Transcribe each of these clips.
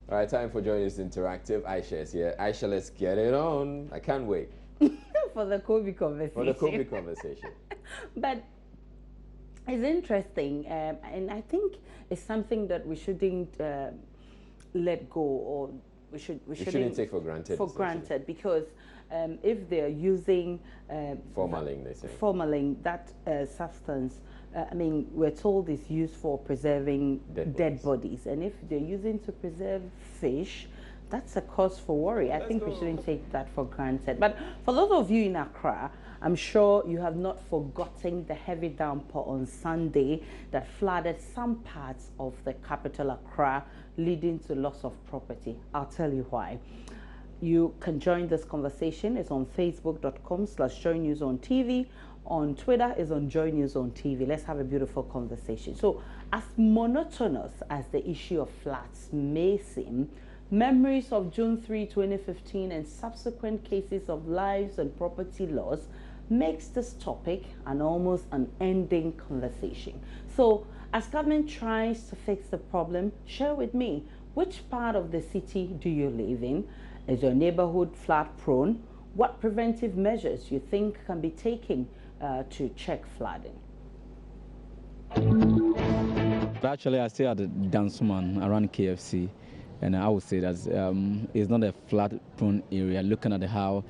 All right, time for Joining Us Interactive. Aisha is here. Aisha, let's get it on. I can't wait For the COVID conversation. for the COVID conversation. But it's interesting, and I think it's something that we shouldn't let go, or we shouldn't take for granted. For granted, because if they're using Formalin, they say. formalin, that substance, I mean, we're told is used for preserving dead bodies, and if they're using to preserve fish, that's a cause for worry. I think we shouldn't take that for granted. But for those of you in Accra, I'm sure you have not forgotten the heavy downpour on Sunday that flooded some parts of the capital Accra, leading to loss of property. I'll tell you why. You can join this conversation. It's on facebook.com/joinnewsontv. On Twitter is on Join News on TV. Let's have a beautiful conversation. So, as monotonous as the issue of floods may seem, memories of June 3, 2015 and subsequent cases of lives and property loss makes this topic an almost unending conversation. So, as government tries to fix the problem, share with me, which part of the city do you live in? Is your neighborhood flood prone? What preventive measures you think can be taken to check flooding? Actually, I stay at the Dansuman around KFC, and I would say that it's not a flood-prone area. Looking at how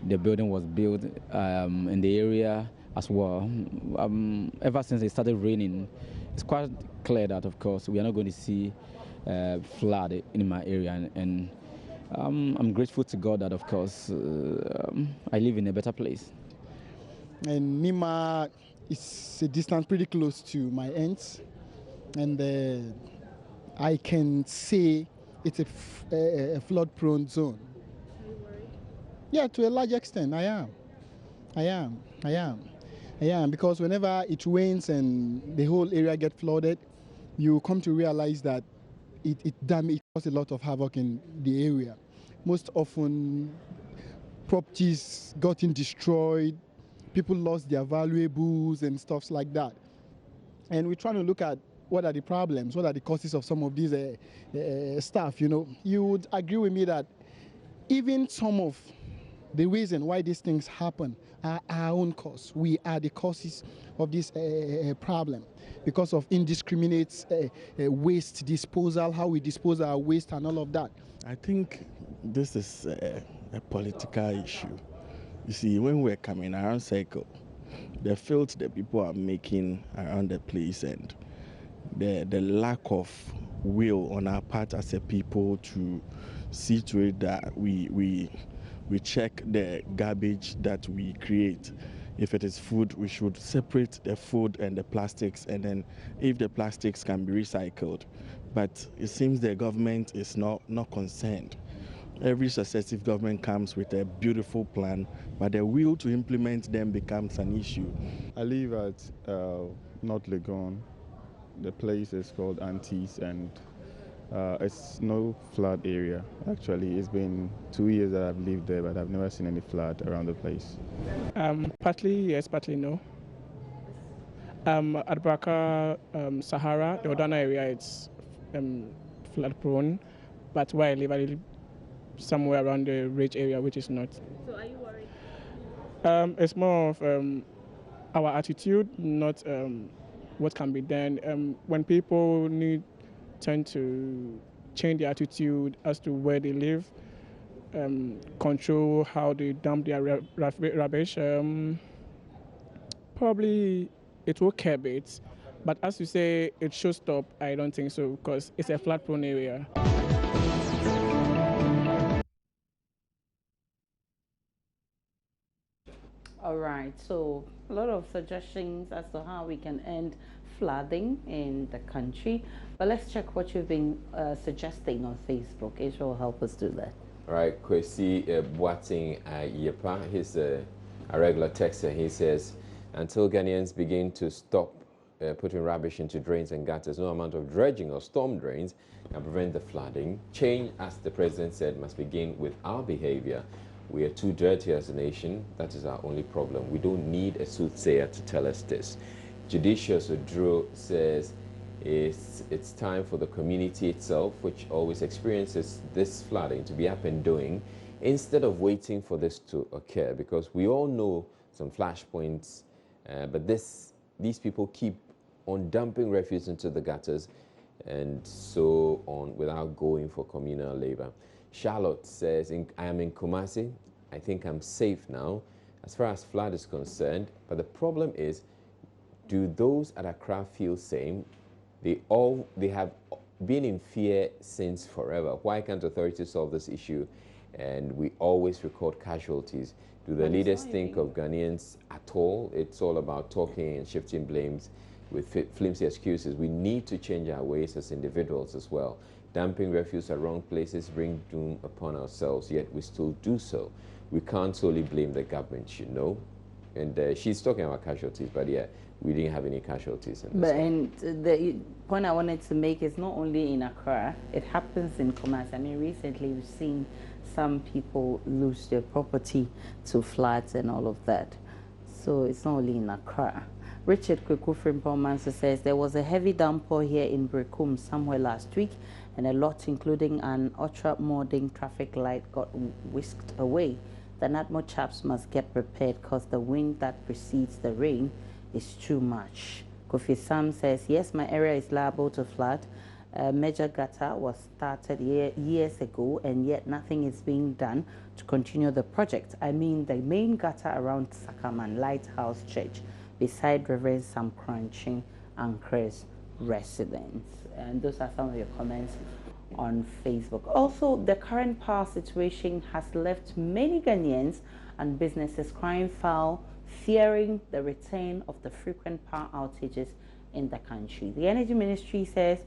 the building was built in the area as well, ever since it started raining, it's quite clear that, of course, we are not going to see flood in my area, and I'm grateful to God that, of course, I live in a better place. And Nima is a distance pretty close to my ends, and I can say it's a flood-prone zone. Are you worried? Yeah, to a large extent, I am, because whenever it rains and the whole area gets flooded, you come to realize that it causes a lot of havoc in the area. Most often, properties gotten destroyed, people lost their valuables and stuff like that. And we're trying to look at what are the problems, what are the causes of some of these stuff. You would agree with me that even some of the reason why these things happen are our own cause. We are the causes of this problem because of indiscriminate waste disposal, how we dispose our waste and all of that. I think this is a political issue. You see, when we're coming around Circle, the filth that people are making around the place and the lack of will on our part as a people to see to it that we check the garbage that we create. If it is food, we should separate the food and the plastics, and then if the plastics can be recycled. But it seems the government is not concerned. Every successive government comes with a beautiful plan, but the will to implement them becomes an issue. I live at North Legon. The place is called Antis, and it's no flood area. Actually, it's been 2 years that I've lived there, but I've never seen any flood around the place. Partly yes, partly no. At Braka, Sahara, the Odana area, it's flood prone, but where I live somewhere around the Ridge area, which is not. So are you worried? It's more of our attitude, not what can be done. When people tend to change their attitude as to where they live, control how they dump their rubbish, probably it will curb it. But as you say, it should stop. I don't think so, because it's a flood-prone area. All right, so a lot of suggestions as to how we can end flooding in the country. But let's check what you've been suggesting on Facebook. Israel will help us do that. All right, Kwesi Boating Yepa, he's a regular texter. He says, until Ghanaians begin to stop putting rubbish into drains and gutters, no amount of dredging or storm drains can prevent the flooding. Change, as the president said, must begin with our behavior. We are too dirty as a nation. That is our only problem. We don't need a soothsayer to tell us this. Judicious Odro says, It's time for the community itself, which always experiences this flooding, to be up and doing instead of waiting for this to occur, because we all know some flashpoints, but these people keep on dumping refuse into the gutters and so on without going for communal labor. Charlotte says, I am in Kumasi. I think I'm safe now as far as flood is concerned, but the problem is, do those at Accra feel same? They have been in fear since forever. Why can't authorities solve this issue? And we always record casualties. Do the leaders think of Ghanaians at all? It's all about talking and shifting blames with flimsy excuses. We need to change our ways as individuals as well. Dumping refuse at wrong places bring doom upon ourselves, yet we still do so. We can't solely blame the government, you know. And she's talking about casualties, but yeah, we didn't have any casualties in this. But and the point I wanted to make is not only in Accra, it happens in Kumasi. I mean, recently we've seen some people lose their property to floods and all of that. So it's not only in Accra. Richard Kwekufrimpomanso says there was a heavy downpour here in Brekum somewhere last week, and a lot, including an ultra-modern traffic light, got whisked away. The Natmo chaps must get prepared because the wind that precedes the rain is too much. Kofi Sam says, yes, my area is liable to flood. Major gutter was started years ago, and yet nothing is being done to continue the project. I mean, the main gutter around Sakaman Lighthouse Church, beside Reverend Sam Crunching and Chris residents. And those are some of your comments on Facebook. Also, the current power situation has left many Ghanaians and businesses crying foul, fearing the return of the frequent power outages in the country. The Energy Ministry says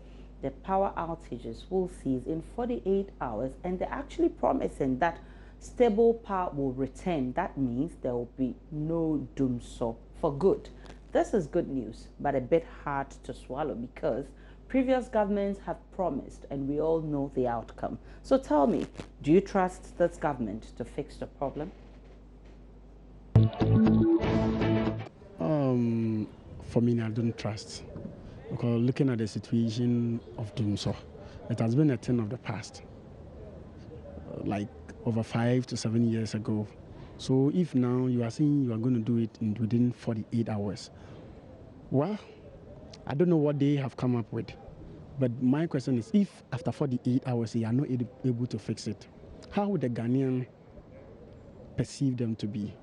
the power outages will cease in 48 hours, and they're actually promising that stable power will return. That means there will be no doomsday for good. This is good news, but a bit hard to swallow because previous governments have promised and we all know the outcome. So tell me, do you trust this government to fix the problem? For me, I don't trust. Because looking at the situation of doomsday, it has been a thing of the past, like over 5 to 7 years ago. So if now you are saying you are going to do it within 48 hours, well, I don't know what they have come up with. But my question is, if after 48 hours you are not able to fix it, how would the Ghanaian perceive them to be?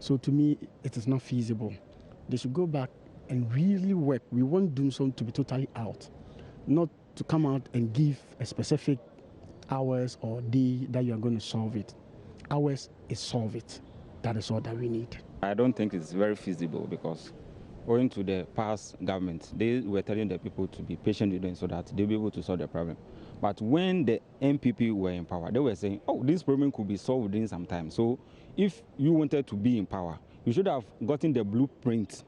So to me, it is not feasible. They should go back and really work. We want doomsday to be totally out, not to come out and give a specific hours or day that you are going to solve it. Hours is solve it. That is all that we need. I don't think it's very feasible because owing to the past government, they were telling the people to be patient with them so that they'll be able to solve the problem. But when the MPP were in power, they were saying, oh, this problem could be solved within some time. So if you wanted to be in power, you should have gotten the blueprint,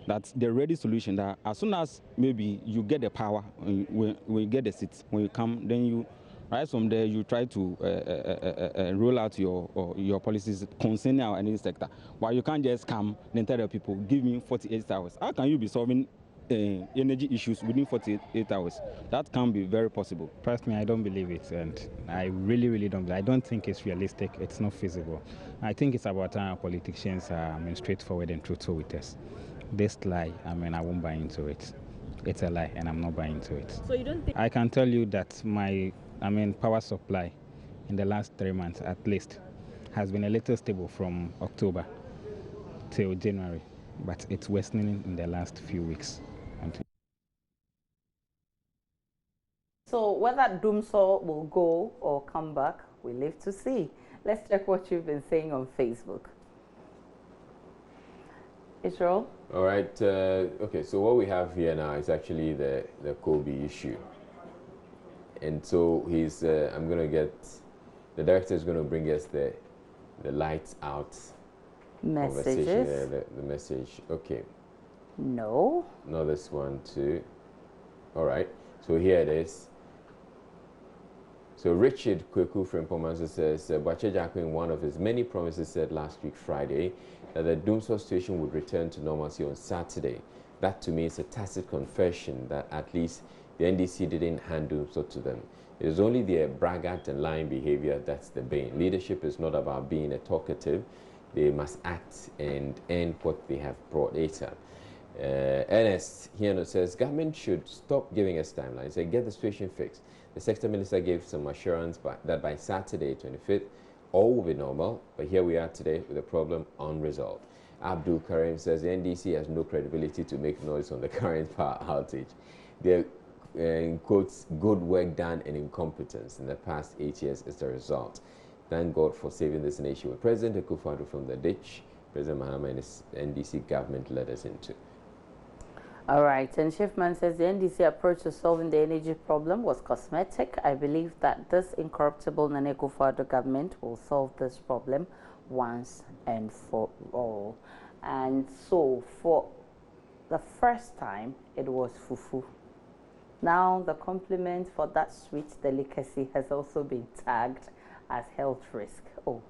that's the ready solution, that as soon as maybe you get the power, when you get the seats, when you come, then you, right from there, you try to roll out your policies concerning our energy sector. But you can't just come and tell the people, give me 48 hours. How can you be solving energy issues within 48 hours? That can't be very possible. Personally, I don't believe it, and I really don't. I don't think it's realistic. It's not feasible. I think it's about our politicians straightforward and truthful with us. This lie, I won't buy into it. It's a lie, and I'm not buying into it. So you don't think? I can tell you that my power supply in the last 3 months at least has been a little stable from October till January, but it's worsening in the last few weeks. So whether doomsday will go or come back, we live to see. Let's check what you've been saying on Facebook. Israel? All right. Okay, so what we have here now is actually the Kobe issue. And so he's, I'm going to get, the director is going to bring us the lights out Messages. conversation. The message. Okay. No. No, this one too. All right. So here it is. So Richard Kweku Frempomanso says, Bache Jacko, in one of his many promises, said last week Friday that the doomsday situation would return to normalcy on Saturday. that to me is a tacit confession that at least the NDC didn't handle so to them. It is only their braggart and lying behavior that's the bane. Leadership is not about being a talkative. They must act and end what they have brought later. Ernest here says, government should stop giving us timelines and get the situation fixed. The sector minister gave some assurance that by Saturday, 25th, all will be normal, but here we are today with the problem unresolved. Abdul Karim says the NDC has no credibility to make noise on the current power outage. Their, in quotes, good work done and incompetence in the past 8 years is the result. Thank God for saving this nation with President Akufo-Addo from the ditch President Mahama and his NDC government led us into. All right, and Schiffman says the NDC approach to solving the energy problem was cosmetic. I believe that this incorruptible Nana Akufo-Addo government will solve this problem once and for all. And so, for the first time, it was fufu. Now, the compliment for that sweet delicacy has also been tagged as health risk. Oh,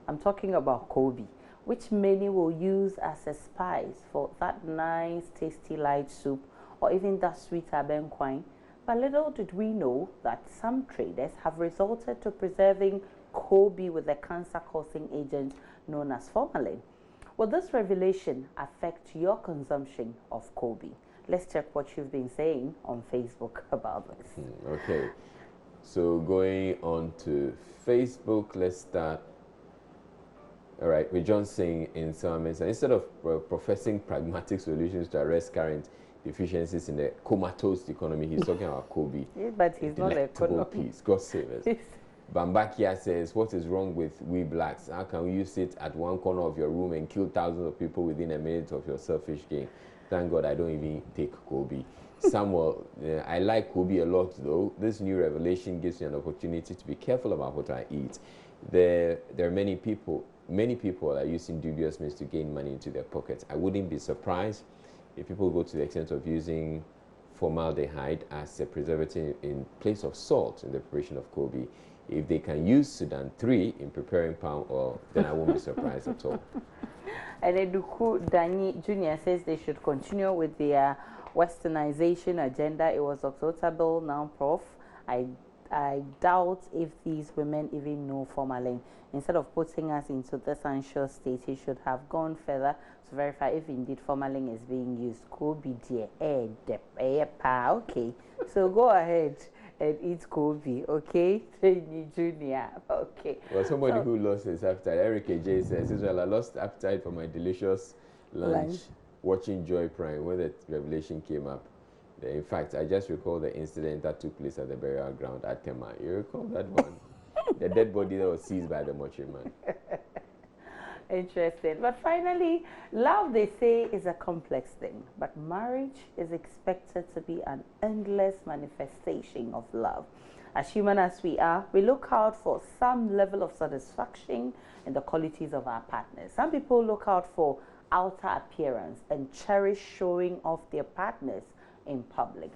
I'm talking about Kobe, which many will use as a spice for that nice, tasty light soup or even that sweet abenquine. But little did we know that some traders have resorted to preserving Kobe with a cancer-causing agent known as formalin. Will this revelation affect your consumption of Kobe? Let's check what you've been saying on Facebook about this. Okay, so going on to Facebook, let's start. All right, with John saying in some instead of professing pragmatic solutions to arrest current deficiencies in the comatose economy, he's talking about Kobe. Yeah, but he's not an economist. Peace. God save us. Bambakia says, what is wrong with we blacks? How can you sit at one corner of your room and kill thousands of people within a minute of your selfish gain? Thank God I don't even take Kobe. Samuel, I like Kobe a lot though. This new revelation gives me an opportunity to be careful about what I eat. There are many people are using dubious means to gain money into their pockets. I wouldn't be surprised if people go to the extent of using formaldehyde as a preservative in place of salt in the preparation of Kobe. If they can use Sudan 3 in preparing palm oil, then I won't be surprised at all. And Eduku Dani Jr. says they should continue with their westernization agenda. It was acceptable now, Prof. I doubt if these women even know formalin. Instead of putting us into this unsure state, he should have gone further to verify if indeed formalin is being used. Kobe dear, okay. So go ahead and eat Kobe, okay? Junior, okay. Well, somebody who lost his appetite, Eric AJ says, Israel, I lost appetite for my delicious lunch. Watching Joy Prime when the revelation came up. In fact, I just recall the incident that took place at the burial ground at Tema. You recall that one? The dead body that was seized by the mortuary man. Interesting. But finally, love, they say, is a complex thing. But marriage is expected to be an endless manifestation of love. As human as we are, we look out for some level of satisfaction in the qualities of our partners. Some people look out for outer appearance and cherish showing off their partners in public.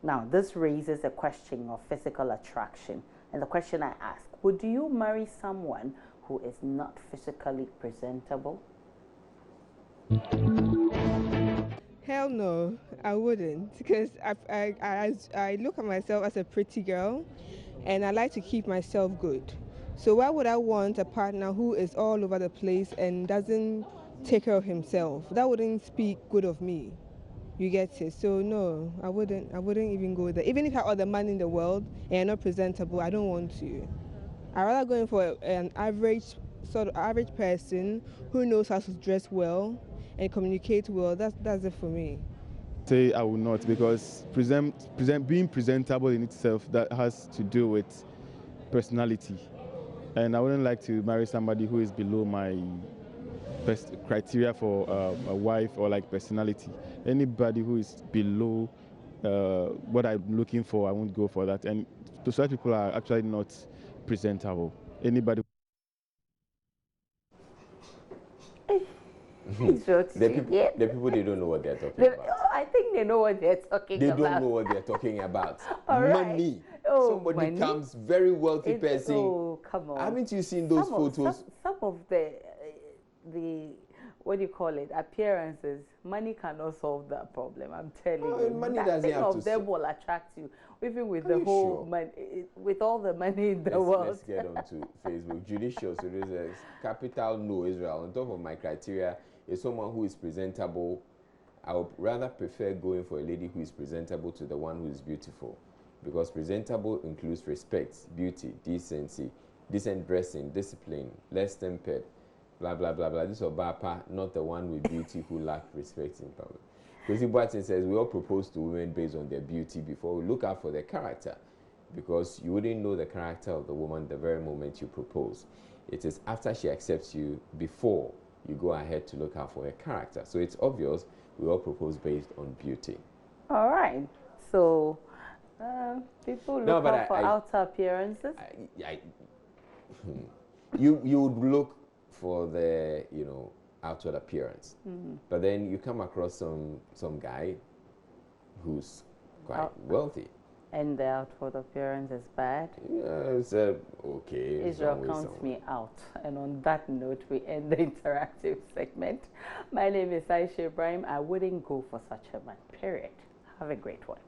Now, this raises a question of physical attraction. And the question I ask, would you marry someone who is not physically presentable? Hell no, I wouldn't, because I look at myself as a pretty girl and I like to keep myself good. So why would I want a partner who is all over the place and doesn't take care of himself? That wouldn't speak good of me. You get it? So no, I wouldn't even go there. Even if I had all the money in the world and I'm not presentable, I don't want to. I'd rather go in for an average person who knows how to dress well and communicate well. That's it for me. Say I will not, because being presentable in itself, that has to do with personality. And I wouldn't like to marry somebody who is below my best criteria for a wife, or like personality. Anybody who is below what I'm looking for, I won't go for that. And such people are actually not presentable. Anybody. The people, they don't know what they're talking about. I think they know what they're talking about. They don't know what they're talking about. Money. Oh, somebody comes, very wealthy person. Oh, come on. Haven't you seen those photos? Some of the what do you call it, appearances, money cannot solve that problem. I'm telling you. Money that doesn't thing have of to them will attract you, even with Are the you whole sure? money, with all the money in the Let's world. get on to Facebook. Judicial, so there's a capital no Israel. On top of my criteria is someone who is presentable. I would rather prefer going for a lady who is presentable to the one who is beautiful, because presentable includes respect, beauty, decency, decent dressing, discipline, less tempered, blah blah blah blah. This is Obapa, not the one with beauty who lack respect in public. Because Boatin says we all propose to women based on their beauty before we look out for their character, because you wouldn't know the character of the woman the very moment you propose. It is after she accepts you before you go ahead to look out for her character. So it's obvious we all propose based on beauty. All right. So people look out for outer appearances. You would look for the outward appearance, but then you come across some guy who's quite wealthy, and the outward appearance is bad. Yeah, it's okay. Israel counts me out. And on that note, we end the interactive segment. My name is Aisha Ibrahim. I wouldn't go for such a man, period. Have a great one.